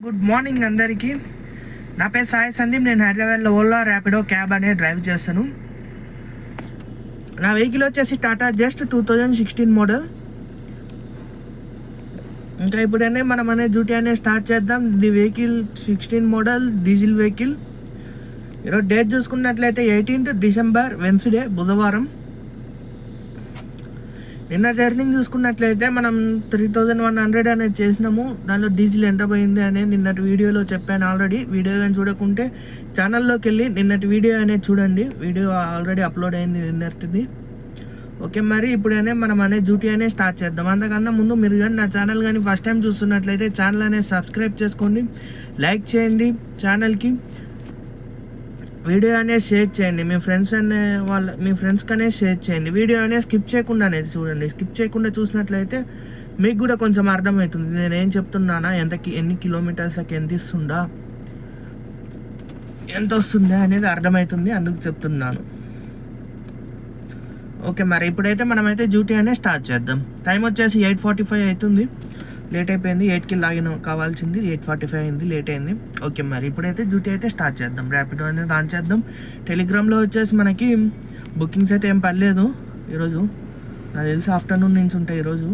Good morning అందరికీ. నా పేరు సాయి సందీప్. నేను హైదరాబాద్లో ఓలా ర్యాపిడో క్యాబ్ అనేది డ్రైవ్ చేస్తాను. నా వెహికల్ వచ్చేసి టాటా జస్ట్ 2016 మోడల్. ఇంకా ఇప్పుడనే మనం అనేది డ్యూటీ అనేది స్టార్ట్ చేద్దాం. The vehicle 16 model diesel vehicle. ఈరోజు డేట్ చూసుకున్నట్లయితే 18th డిసెంబర్ వెన్స్డే, బుధవారం. నిన్న జర్నింగ్ చూసుకున్నట్లయితే మనం 3100 అనేది చేసినాము. దానిలో డీజిల్ ఎంత పోయింది అనేది నిన్నటి వీడియోలో చెప్పాను ఆల్రెడీ. వీడియో కానీ చూడకుంటే ఛానల్లోకి వెళ్ళి నిన్నటి వీడియో అనేది చూడండి. వీడియో ఆల్రెడీ అప్లోడ్ అయింది నిన్నటిది. ఓకే, మరి ఇప్పుడనే మనం అనేది డ్యూటీ అనేది స్టార్ట్ చేద్దాం. అంతకన్నా ముందు మీరు కానీ నా ఛానల్ కానీ ఫస్ట్ టైం చూస్తున్నట్లయితే ఛానల్ అనేది సబ్స్క్రైబ్ చేసుకోండి, లైక్ చేయండి, ఛానల్కి వీడియో అనేది షేర్ చేయండి. మీ ఫ్రెండ్స్కి అనేది షేర్ చేయండి. వీడియో అనేది స్కిప్ చేయకుండా అనేది చూడండి. స్కిప్ చేయకుండా చూసినట్లయితే మీకు కూడా కొంచెం అర్థమవుతుంది నేను ఏం చెప్తున్నానా, ఎన్ని కిలోమీటర్స్కి ఎంత ఇస్తుందా, ఎంత వస్తుందా అనేది అర్థమవుతుంది. అందుకు చెప్తున్నాను. ఓకే, మరి ఇప్పుడైతే మనమైతే డ్యూటీ అనేది స్టార్ట్ చేద్దాం. టైం వచ్చేసి 8:45 అవుతుంది. లేట్ అయిపోయింది. 8కి లాగిన్ కావాల్సింది 8:45 అయింది, లేట్ అయింది. ఓకే, మరి ఇప్పుడైతే డ్యూటీ అయితే స్టార్ట్ చేద్దాం. ర్యాపిడో అనేది ఆన్ చేద్దాం. టెలిగ్రామ్లో వచ్చేసి మనకి బుకింగ్స్ అయితే ఏం పర్లేదు ఈరోజు. నాకు తెలిసి ఆఫ్టర్నూన్ నుంచి ఉంటాయి ఈరోజు.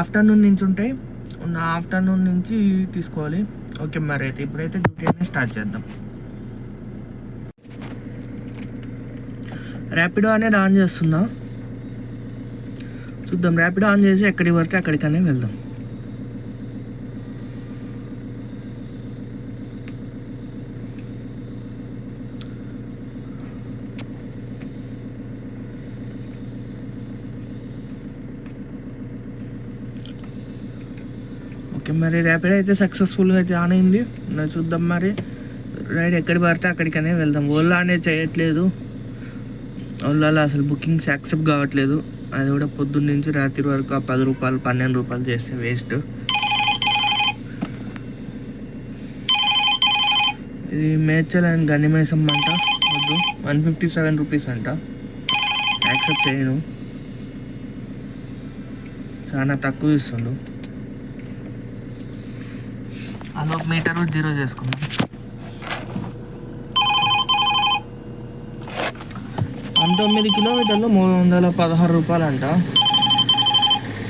ఆఫ్టర్నూన్ నుంచి ఉంటాయి. ఆఫ్టర్నూన్ నుంచి తీసుకోవాలి. ఓకే, మరి అయితే ఇప్పుడైతే డ్యూటీ అనేది స్టార్ట్ చేద్దాం. ర్యాపిడో అనేది ఆన్ చేస్తున్నా. చూద్దాం. ర్యాపిడో ఆన్ చేసి ఎక్కడికి పడితే అక్కడికనే వెళ్దాం. ఓకే, మరి ర్యాపిడో అయితే సక్సెస్ఫుల్గా అయితే ఆన్ అయింది. చూద్దాం మరి రైడ్ ఎక్కడికి పడితే అక్కడికనే వెళ్దాం. ఓలా అనేది చేయట్లేదు. ఓలాలో అసలు బుకింగ్స్ యాక్సెప్ట్ కావట్లేదు. అది కూడా పొద్దున్న నుంచి రాత్రి వరకు 10 రూపాయలు 12 రూపాయలు చేస్తే వేస్ట్. ఇది మేడ్చల్ అండ్ గనిమైసం అంట. వద్దు, 157 రూపీస్ అంట. యాక్సెప్ట్ చేయను, చాలా తక్కువ ఇస్తుండు. అలా మీటర్ 0 చేసుకున్నాం. 19 కిలోమీటర్లు 316 రూపాయలు అంట.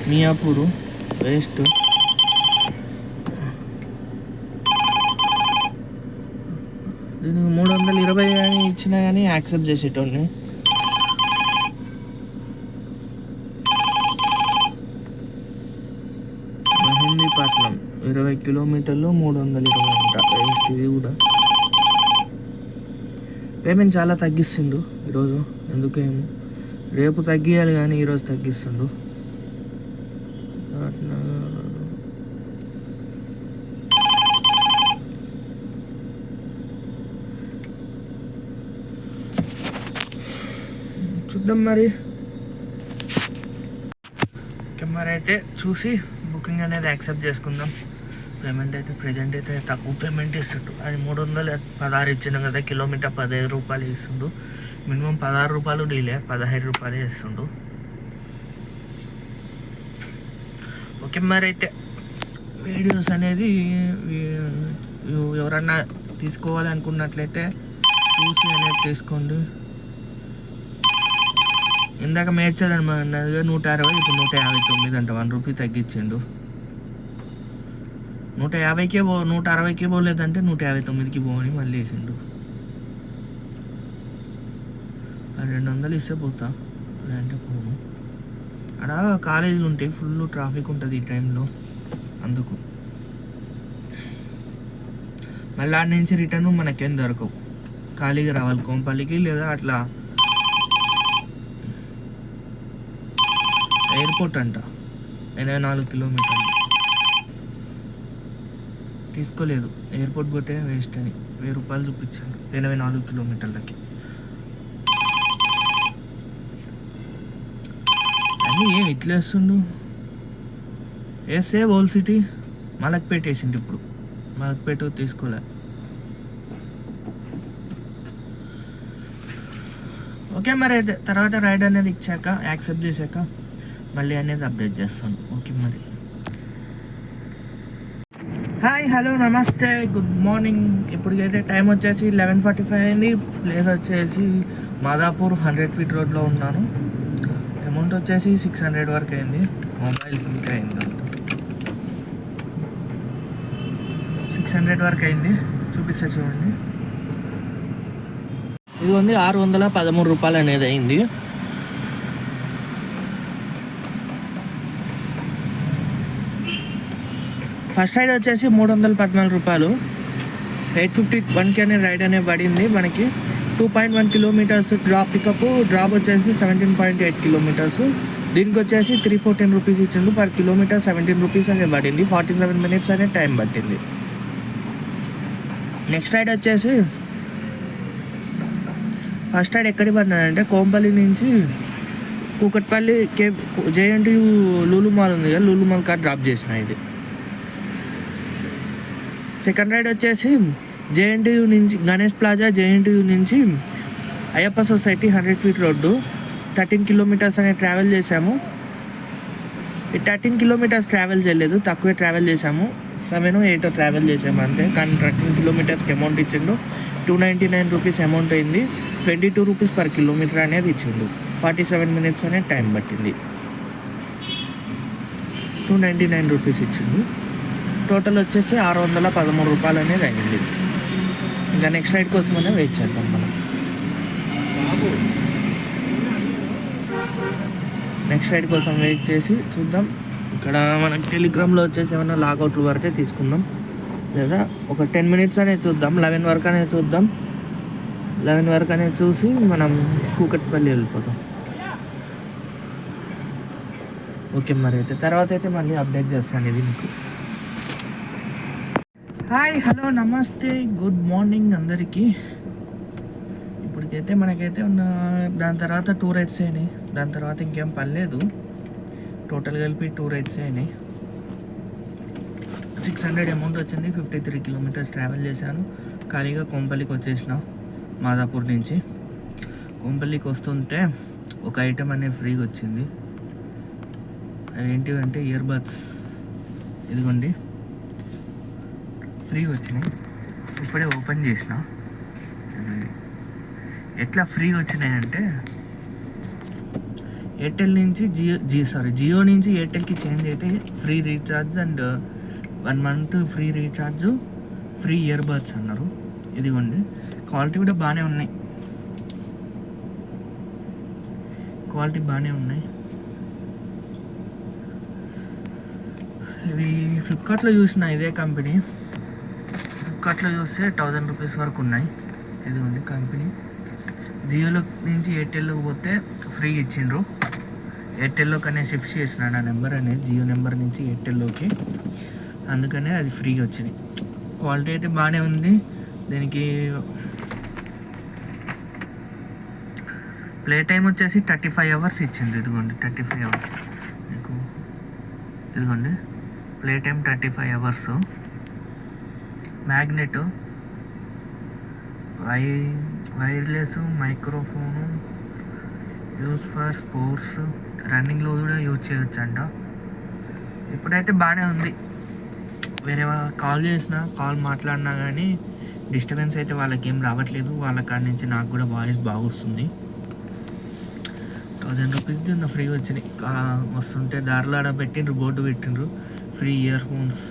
మియాపూరు వేస్ట్. దీనికి 320 అని ఇచ్చినా కానీ యాక్సెప్ట్ చేసేటోడిని. మెహందీపట్నం 20 కిలోమీటర్లు 320 అంట. వేస్ట్. ఇది కూడా పేమెంట్ చాలా తగ్గిస్తుండు ఈరోజు. ఎందుకేమో రేపు తగ్గియాలి కానీ ఈరోజు తగ్గిస్తుండు. చూద్దాం మరి. కెమెరా అయితే చూసి బుకింగ్ అనేది యాక్సెప్ట్ చేసుకుందాం. పేమెంట్ అయితే ప్రజెంట్ అయితే తక్కువ పేమెంట్ ఇస్తుండు. అది 316 ఇచ్చిన కదా, కిలోమీటర్ 15 రూపాయలు ఇస్తుండు. మినిమం 16 రూపాయలు డీలే, 15 రూపాయలు ఇస్తుండు. ఓకే, మరి అయితే వీడియోస్ అనేది ఎవరన్నా తీసుకోవాలి అనుకున్నట్లయితే చూసి అనేది తీసుకోండి. ఇందాక మేడ్చాలని అన్నదిగా 160, ఇప్పుడు 159 అంట. 1 రూపీ తగ్గించిండు. 160కే పోలేదంటే 159కి పోని మళ్ళీ వేసిండు. 200 ఇస్తే పోతా, లేదంటే పోను. అక్కడ కాలేజీలు ఉంటాయి, ఫుల్ ట్రాఫిక్ ఉంటుంది ఈ టైంలో. అందుకు మళ్ళీ ఆడ నుంచి రిటర్న్ మనకేం దొరకవు. ఖాళీగా రావాలి కోంపల్లికి, లేదా అట్లా ఎయిర్పోర్ట్ అంట 84 కిలోమీటర్లు. తీసుకోలేదు, ఎయిర్పోర్ట్ పోతే వేస్ట్ అని 1000 రూపాయలు చూపించాడు 84 కిలోమీటర్లకి. అన్నీ ఏం ఇట్లా వేస్తుండు. వేస్తే ఓల్డ్ సిటీ మలక్పేట వేసిండు. ఇప్పుడు మలక్పేట తీసుకోలే. ఓకే, మరి అయితే తర్వాత రైడ్ అనేది ఇచ్చాక యాక్సెప్ట్ చేశాక మళ్ళీ అనేది అప్డేట్ చేస్తాను. ఓకే మరి. హాయ్, హలో, నమస్తే, గుడ్ మార్నింగ్. ఇప్పటికైతే టైం వచ్చేసి 11:45 అయింది. ప్లేస్ వచ్చేసి మాదాపూర్ 100 ఫీట్ రోడ్లో ఉన్నాను. అమౌంట్ వచ్చేసి 600 వరకు అయింది. మొబైల్కి ఇంకా అయింది, 600 వరకు అయింది. చూపిస్తే చూడండి. ఇది ఉంది 613 రూపాయలు అనేది అయింది. ఫస్ట్ రైడ్ వచ్చేసి 314 రూపాయలు. 851 అనే రైడ్ అనేది పడింది మనకి. 2.1 కిలోమీటర్స్ డ్రాప్ పికప్. డ్రాప్ వచ్చేసి 17.8 కిలోమీటర్స్. దీనికి వచ్చేసి 314 రూపీస్ ఇచ్చిండు. పర్ కిలోమీటర్ 17 రూపీస్ అనేది పడింది. 47 మినిట్స్ అనే టైం పట్టింది. నెక్స్ట్ రైడ్ వచ్చేసి ఫస్ట్ రైడ్ ఎక్కడికి పడినాడంటే కోంపల్లి నుంచి కూకట్పల్లి జేఎన్టీయూ లూలు మాల్ ఉంది కదా, లూలు మాల్ కాడ డ్రాప్ చేసిన ఇది. సెకండ్ రైడ్ వచ్చేసి జేఎన్టీయూ నుంచి గణేష్ ప్లాజా, జేఎన్టీయూ నుంచి Ayyappa society 100 feet road 13 kilometres అనేది ట్రావెల్ చేసాము. ఈ 13 కిలోమీటర్స్ ట్రావెల్ చేయలేదు, తక్కువే ట్రావెల్ చేసాము. 7 or 8 ట్రావెల్ చేసాము అంతే. కానీ 13 కిలోమీటర్స్కి అమౌంట్ ఇచ్చిండు. 299 రూపీస్ అమౌంట్ అయింది. 22 రూపీస్ పర్ కిలోమీటర్ అనేది ఇచ్చిండు. 47 మినిట్స్ అనేది టైం పట్టింది. 299 రూపీస్ ఇచ్చిండు. టోటల్ వచ్చేసి 613 రూపాయలు అనేది అయింది. ఇంకా నెక్స్ట్ రైడ్ కోసమనే వెయిట్ చేద్దాం మనం. నెక్స్ట్ రైడ్ కోసం వెయిట్ చేసి చూద్దాం. ఇక్కడ మనకి టెలిగ్రామ్లో వచ్చేసి ఏమైనా లాగౌట్లు పడితే తీసుకుందాం, లేదా ఒక 10 మినిట్స్ అనేది చూద్దాం. 11 వరకు అనేది చూద్దాం. 11 వరకు అనేది చూసి మనం కూకట్పల్లి వెళ్ళిపోతాం. ఓకే మరి. అయితే తర్వాత అయితే మళ్ళీ అప్డేట్ చేస్తాను ఇది మీకు. హాయ్, హలో, నమస్తే, గుడ్ మార్నింగ్ అందరికీ. ఇప్పటికైతే మనకైతే ఉన్న దాని తర్వాత 2 రైడ్స్ అయినాయి. దాని తర్వాత ఇంకేం పర్లేదు. టోటల్ కలిపి 2 రైడ్స్ అయినాయి. 600 అమౌంట్ వచ్చింది. 53 కిలోమీటర్స్ ట్రావెల్ చేశాను. ఖాళీగా కొంపల్లికి వచ్చేసిన మాదాపూర్ నుంచి. కొంపల్లికి వస్తుంటే ఒక ఐటెం అనేది ఫ్రీగా వచ్చింది. అవి ఏంటివంటే ఇయర్ బడ్స్. ఇదిగోండి, ఫ్రీగా వచ్చినాయి. ఇప్పుడే ఓపెన్ చేసిన. ఎట్లా ఫ్రీగా వచ్చినాయంటే ఎయిర్టెల్ నుంచి జియో నుంచి ఎయిర్టెల్కి చేంజ్ అయితే free recharge and 1 month free recharge, free ear buds అన్నారు. ఇదిగోండి, క్వాలిటీ కూడా బాగానే ఉన్నాయి. ఇవి ఫ్లిప్కార్ట్లో చూసిన ఇదే కంపెనీ. ఫ్లిప్కార్ట్లో చూస్తే 1000 రూపీస్ వరకు ఉన్నాయి. ఇదిగోండి కంపెనీ. జియోలో నుంచి ఎయిర్టెల్లోకి పోతే ఫ్రీ ఇచ్చిండ్రు. ఎయిర్టెల్లోకి అనేది షిఫ్ట్ చేసిన నా నెంబర్ అనేది జియో నెంబర్ నుంచి ఎయిర్టెల్లోకి. అందుకనే అది ఫ్రీగా వచ్చింది. క్వాలిటీ అయితే బాగానే ఉంది. దీనికి ప్లే టైం వచ్చేసి 35 hours ఇచ్చింది. ఇదిగోండి 35 hours మీకు. ఇదిగోండి play time 35 hours. Magnet, wireless microphone, use for sports, రన్నింగ్లో కూడా యూజ్ చేయొచ్చు అంట. ఇప్పుడైతే బాగానే ఉంది. వేరే కాల్ చేసినా, కాల్ మాట్లాడినా కానీ డిస్టర్బెన్స్ అయితే వాళ్ళకి ఏం రావట్లేదు. వాళ్ళ కాడి నుంచి నాకు కూడా వాయిస్ బాగా వస్తుంది. 1000 రూపీస్ది ఉన్న ఫ్రీ వచ్చినాయి. వస్తుంటే దారిలో ఆడ పెట్టిండ్రు, బోర్డు పెట్టిండ్రు, ఫ్రీ ఇయర్ ఫోన్స్,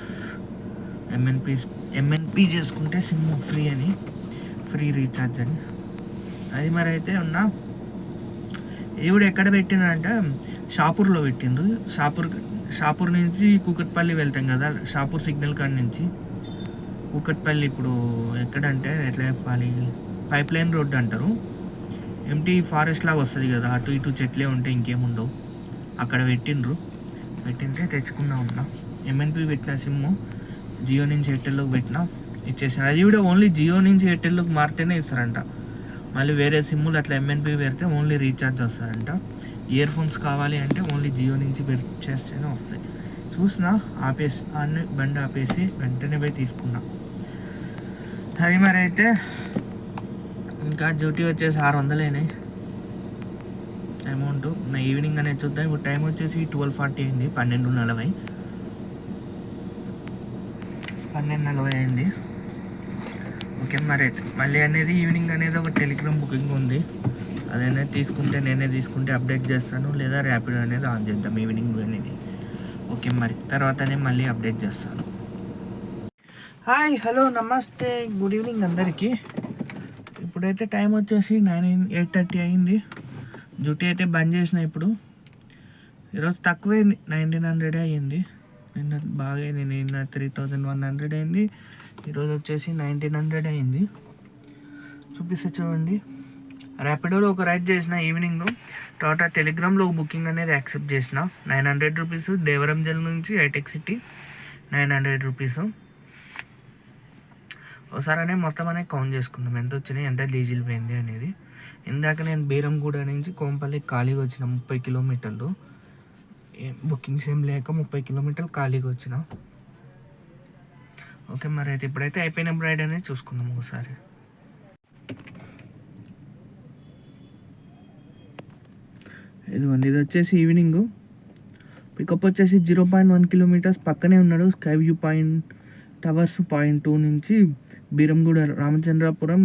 ఎంఎన్పి చేసుకుంటే సిమ్ ఫ్రీ అని, ఫ్రీ రీఛార్జ్ అని. అది మరి అయితే ఉన్నా. ఈవిడ ఎక్కడ పెట్టినంటే షాపూర్లో పెట్టిండ్రు. షాపూర్ నుంచి కూకట్పల్లి వెళ్తాం కదా, షాపూర్ సిగ్నల్ కాడ నుంచి కూకట్పల్లి. ఇప్పుడు ఎక్కడంటే ఎట్లా చెప్పాలి, పైప్ లైన్ రోడ్డు అంటారు. ఎంటీ ఫారెస్ట్ లాగా వస్తుంది కదా, అటు ఇటు చెట్లే ఉంటాయి, ఇంకేముండవు. అక్కడ పెట్టింటే తెచ్చుకున్నా ఉన్నా. ఎంఎన్పి పెట్టిన సిమ్ము జియో నుంచి ఎయిర్టెల్లోకి పెట్టినా, ఇచ్చేసాను. అది కూడా ఓన్లీ జియో నుంచి ఎయిర్టెల్లోకి మారితేనే ఇస్తారంట. మళ్ళీ వేరే సిమ్ములు అట్లా ఎంఎన్పి పెడితే ఓన్లీ రీఛార్జ్ వస్తారంట. ఇయర్ ఫోన్స్ కావాలి అంటే ఓన్లీ జియో నుంచి చేస్తేనే వస్తాయి. చూసిన బండి ఆపేసి వెంటనే పోయి తీసుకున్నా. అది మరి అయితే ఇంకా డ్యూటీ వచ్చేసి 600 అయినాయి అమౌంట్. ఈవినింగ్ అనేది చూద్దాం. ఇప్పుడు టైం వచ్చేసి 12:40 అయింది, 12:40 అయింది. ఓకే మరి మళ్ళీ అనేది ఈవినింగ్ అనేది ఒక టెలిగ్రామ్ బుకింగ్ ఉంది, అదైనా నేనే తీసుకుంటే అప్డేట్ చేస్తాను, లేదా ర్యాపిడో అనేది ఆన్ చేద్దాం ఈవినింగ్ అనేది. ఓకే మరి తర్వాతనే మళ్ళీ అప్డేట్ చేస్తాను. హాయ్, హలో, నమస్తే, గుడ్ ఈవినింగ్ అందరికీ. ఇప్పుడైతే టైం వచ్చేసి 8:30 అయింది. డ్యూటీ అయితే బంద్ చేసిన. ఇప్పుడు ఈరోజు తక్కువైంది, 1900 అయ్యింది. నిన్న బాగా అయింది, నిన్న 3100 అయింది, ఈరోజు వచ్చేసి 1900 అయింది. చూపిస్తే చూడండి. ర్యాపిడోలో ఒక రైడ్ చేసిన ఈవినింగ్. తర్వాత టెలిగ్రామ్లో బుకింగ్ అనేది యాక్సెప్ట్ చేసిన. 900 రూపీస్, దేవరంజల్ నుంచి హైటెక్ సిటీ 900 రూపీస్. ఒకసారి మొత్తం అనేది కౌంట్ చేసుకుందాం, ఎంత వచ్చినాయి, ఎంత డీజిల్ పోయింది అనేది. ఇందాక నేను బీరంగూడ నుంచి కోంపల్లి ఖాళీగా వచ్చిన 30 కిలోమీటర్లు, బుకింగ్స్ ఏం లేక 30 కిలోమీటర్లు ఖాళీగా వచ్చిన. ఓకే మరి అయితే ఇప్పుడైతే అయిపోయిన రైడ్ అనేది చూసుకుందాం ఒకసారి. ఇదిగోండి, ఇది వచ్చేసి ఈవినింగ్. పికప్ వచ్చేసి 0.1 కిలోమీటర్స్ పక్కనే ఉన్నాడు. స్కై వ్యూ టవర్స్ పాయింట్ 2 నుంచి బీరంగూడ రామచంద్రాపురం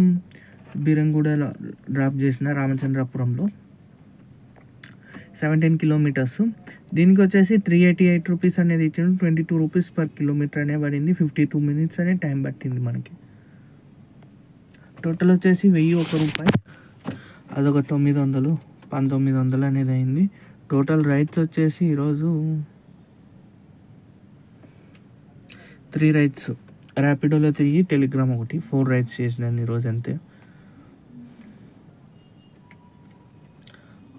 బీరంగూడ డ్రాప్ చేసిన. రామచంద్రాపురంలో 17 కిలోమీటర్స్. దీనికి వచ్చేసి 388 రూపీస్ అనేది ఇచ్చాడు. 22 రూపీస్ పర్ కిలోమీటర్ అనే పడింది. 52 మినిట్స్ అనే టైం పట్టింది మనకి. టోటల్ వచ్చేసి 1001 రూపాయి, అదొక 900, 1900 అనేది అయింది. టోటల్ రైడ్స్ వచ్చేసి ఈరోజు 3 రైడ్స్, ర్యాపిడోలో 3, టెలిగ్రామ్ ఒకటి, 4 రైడ్స్ చేసినాను ఈరోజు అంతే.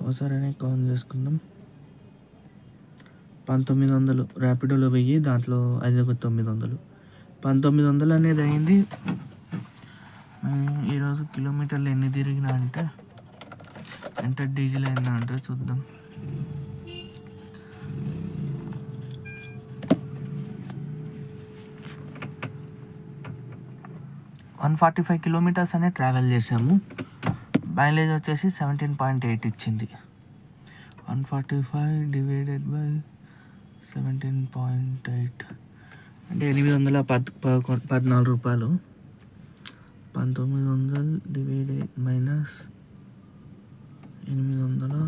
ఒకసారి కౌంట్ చేసుకుందాం. 1900 ర్యాపిడోలో 1000, దాంట్లో అది ఒక 900, 1900 అనేది అయింది. ఈరోజు కిలోమీటర్లు ఎన్ని తిరిగినా అంటే ఎంత డీజిల్ అయిందా అంటే చూద్దాం. వన్ 145 కిలోమీటర్స్ అనే ట్రావెల్ చేసాము. మైలేజ్ వచ్చేసి 17.8 ఇచ్చింది. 145 డివైడెడ్ బై 17.8 అంటే 814 రూపాయలు. 1900 డివైడెడ్ మైనస్ 814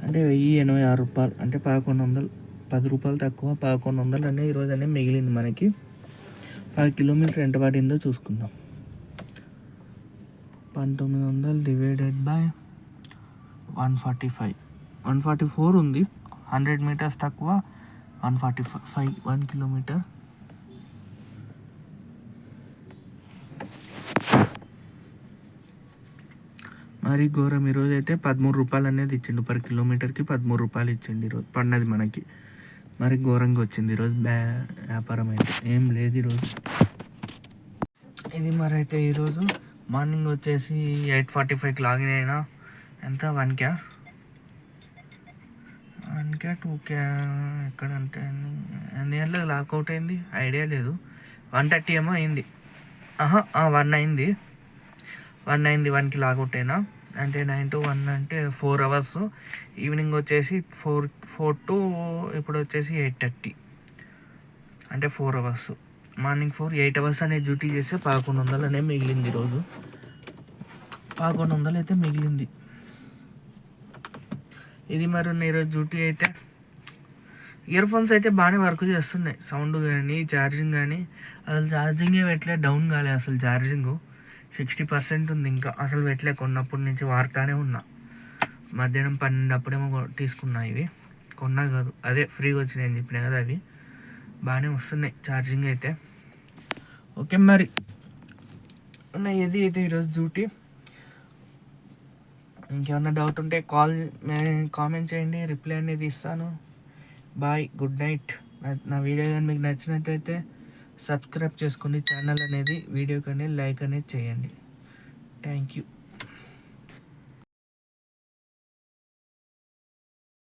అంటే 1086 రూపాయలు, అంటే 1100, 10 రూపాయలు తక్కువ, 1100 అనే ఈరోజు అనేది మిగిలింది మనకి. 10 కిలోమీటర్ ఎంత పడిందో చూసుకుందాం. 1900 డివైడెడ్ బై 145, 144 ఉంది. 100 మీటర్స్ తక్కువ, 145, 1 కిలోమీటర్. మరి ఘోరం. ఈరోజు అయితే 13 రూపాయలు అనేది ఇచ్చిండు, పర్ కిలోమీటర్కి 13 రూపాయలు ఇచ్చిండు ఈరోజు పడినది మనకి. మరి ఘోరంగా వచ్చింది ఈరోజు వ్యాపారం అయితే ఏం లేదు ఈరోజు. ఇది మరి అయితే ఈరోజు మార్నింగ్ వచ్చేసి 8:45కి లాగిన్ అయినా. ఎంత 1K 2K ఎక్కడంటే ఎన్ని గంటలకు లాక్అవుట్ అయింది ఐడియా లేదు. 1:30 ఏమో అయింది. 1 అయింది, 1కి లాక్అవుట్ అయినా. అంటే 9 to 1 అంటే 4 అవర్స్. ఈవినింగ్ వచ్చేసి 4 to ఇప్పుడు వచ్చేసి 8:30 అంటే 4 అవర్స్. మార్నింగ్ 8 అవర్స్ అనే డ్యూటీ చేస్తే 1100 అనే మిగిలింది ఈరోజు. 1100 అయితే మిగిలింది. ఇది మరి ఈరోజు డ్యూటీ అయితే. ఇయర్ ఫోన్స్ అయితే బాగానే వర్క్ చేస్తున్నాయి, సౌండ్ కానీ ఛార్జింగ్ కానీ. అసలు ఛార్జింగే పెట్టలే, డౌన్ కాలే అసలు. ఛార్జింగ్ 60% ఉంది, ఇంకా అసలు పెట్టలే. కొన్నప్పటి నుంచి వాడుతానే ఉన్నా. మధ్యాహ్నం 12 అప్పుడేమో తీసుకున్నా. ఇవి కొన్నా కాదు, అదే ఫ్రీగా వచ్చినాయి అని చెప్పినా కదా, అవి బాగానే వస్తున్నాయి ఛార్జింగ్ అయితే. ఓకే మరి ఇది అయితే ఈరోజు డ్యూటీ. ఇంకేమన్నా డౌట్ ఉంటే కామెంట్ చేయండి, రిప్లై అనేది ఇస్తాను. Bye, good night. నా వీడియో కానీ మీకు నచ్చినట్టయితే సబ్స్క్రైబ్ చేసుకోండి ఛానల్ అనేది, వీడియో కానీ లైక్ అనేది చేయండి. Thank you.